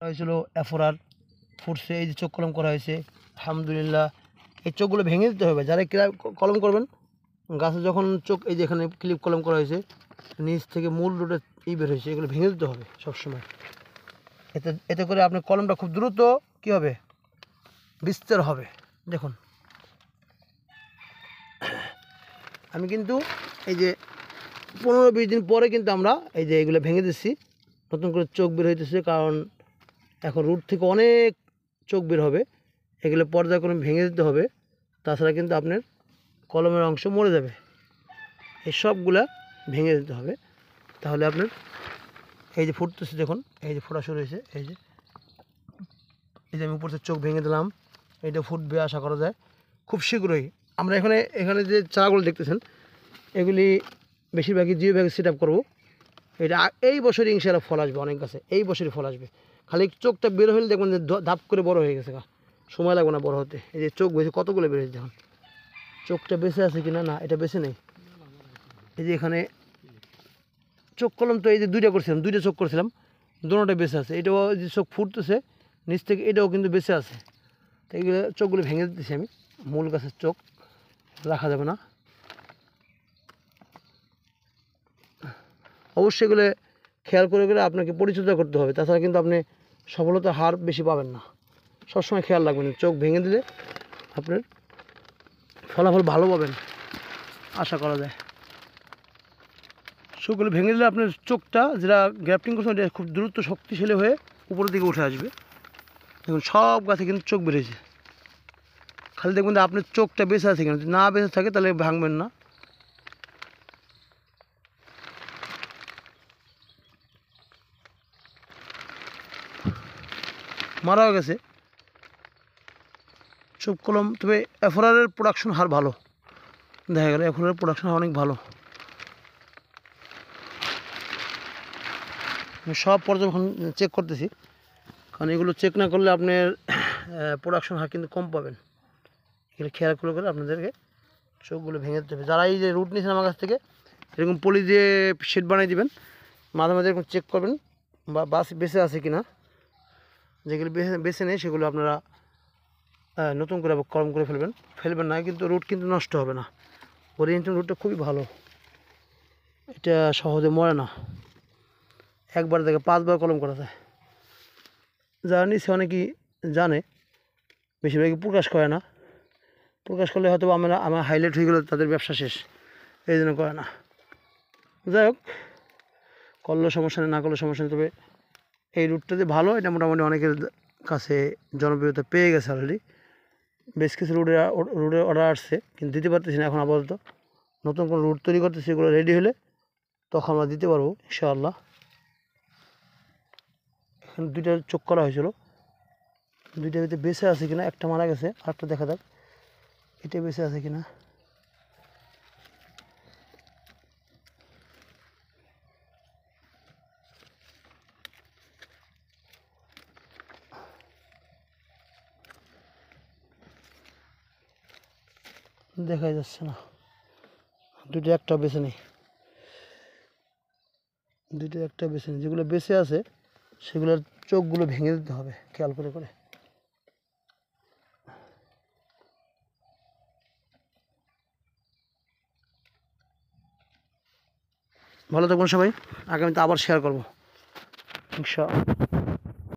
হয়েছিল এফোরার ফুটছে, এই যে চোখ কলম করা হয়েছে আলহামদুলিল্লাহ। এই চোখগুলো ভেঙে দিতে হবে যারা কলম করবেন গাছে, যখন চোখ এই যে এখানে ক্লিপ কলম করা হয়েছে নিচ থেকে মূল রুটে বের হয়েছে, এগুলো ভেঙে দিতে হবে সবসময়। এতে করে আপনার কলমটা খুব দ্রুত কী হবে, বিস্তার হবে। দেখুন আমি কিন্তু এই যে 15-20 দিন পরে কিন্তু আমরা এই যে এগুলো ভেঙে দিচ্ছি, নতুন করে চোখ বের হইতেছে, কারণ এখন রুট থেকে অনেক চোখ বের হবে, এগুলো পর্যায়ক্রমে ভেঙে দিতে হবে, তাছাড়া কিন্তু আপনার কলমের অংশ মরে যাবে। এই সবগুলা ভেঙে দিতে হবে, তাহলে আপনার এই যে ফুটতেছে দেখুন, এই যে ফোটা শুরু হয়েছে, এই যে আমি উপর থেকে চোখ ভেঙে দিলাম, এইটা ফুটবে আশা করা যায় খুব শীঘ্রই। আমরা এখানে যে চারাগুলো দেখতেছেন এগুলি বেশিরভাগই জিও ব্যাগে সেট আপ করবো। এটা এই বছরই ইনশাআল্লাহ ফল আসবে, অনেক গাছে এই বছরই ফল আসবে। খালি চোখটা বের হলে দেখবেন যে ধাপ করে বড় হয়ে গেছে, সময় লাগবে না বড় হতে। এই যে চোখ বেশি কতগুলো বের হয়েছে দেখুন, চোখটা বেঁচে আছে কিনা, না এটা বেঁচে নেই। এই যে এখানে চোখ কলম তো এই যে দুইটা চোখ করছিলাম, দুটোটা বেঁচে আছে। এটাও যে চোখ ফুটতেছে নিচ থেকে, এটাও কিন্তু বেঁচে আছে। তো এইগুলো চোখগুলো ভেঙে দিতেছি আমি, মূল গাছের চোখ রাখা যাবে না। অবশ্যই এগুলো খেয়াল করে আপনাকে পরিচর্যা করতে হবে, তাছাড়া কিন্তু আপনি সফলতার হার বেশি পাবেন না। সবসময় খেয়াল রাখবেন, চোখ ভেঙে দিলে আপনার ফলাফল ভালো পাবেন আশা করা যায়। চোখগুলো ভেঙে দিলে আপনার চোখটা যেটা গ্রাফটিং করছে এটা খুব দ্রুত শক্তিশালী হয়ে উপরের দিকে উঠে আসবে। দেখুন সব গাছে কিন্তু চোখ বেরিয়েছে, খালি দেখবেন আপনার চোখটা বেঁচে আছে কিনা, যদি না বেঁচে থাকে তাহলে ভাঙবেন না। মারাও গেছে চোখ কলম, তবে এফোরারের প্রোডাকশন হার ভালো, দেখা গেল এফোরারের প্রোডাকশন হার অনেক ভালো। আমি সব পর্যবেক্ষণ চেক করতেছি, কারণ এগুলো চেক না করলে আপনার প্রোডাকশন হার কিন্তু কম পাবেন। এগুলো খেয়াল করে আপনাদেরকে চোখগুলো ভেঙে দিতে হবে। যারা এই যে রুট নিয়েছেন আমার কাছ থেকে, এরকম পলি দিয়ে শেড বানিয়ে দিবেন, মাঝে মাঝে এরকম চেক করবেন বা বাস বেঁচে আছে কি না। যেগুলো বেছে নেই সেগুলো আপনারা নতুন করে কলম করে ফেলবেন না, কিন্তু রুট কিন্তু নষ্ট হবে না। ওরিয়েন্টাল রুটটা খুবই ভালো, এটা সহজে মরে না, একবার থেকে 5 বার কলম করা যায়। যারা নিচ্ছে অনেকেই জানে, বেশিরভাগই প্রকাশ করে না, প্রকাশ করলে হয়তো আমার হাইলাইট হয়ে গেলে তাদের ব্যবসা শেষ, এই জন্য করে না। যাই হোক, করলেও সমস্যা নেই, না করলেও সমস্যা নেই, তবে এই রুটটা যে ভালো এটা মোটামুটি অনেকের কাছে জনপ্রিয়তা পেয়ে গেছে অলরেডি। বেশ কিছু রুটের অর্ডার আসছে, কিন্তু দিতে পারতেছি না এখন আপাতত। নতুন কোনো রুট তৈরি করতেছি, এগুলো রেডি হলে তখন আমরা দিতে পারবো ইনশাআল্লাহ। এখানে 2টা চোখ করা হয়েছিল, 2টার ভিতরে বেঁচে আছে কিনা, একটা মারা গেছে, আরেকটা দেখা যাক এটা বেঁচে আছে কিনা। দেখা যাচ্ছে না, 2টা একটা বেছে নেই, 2টা একটা বেছে নেই। যেগুলো বেঁচে আছে সেগুলোর চোখগুলো ভেঙে দিতে হবে খেয়াল করে। ভালো থাকবেন সবাই, আগামীতে আবার শেয়ার করবো ইনশাআল্লাহ।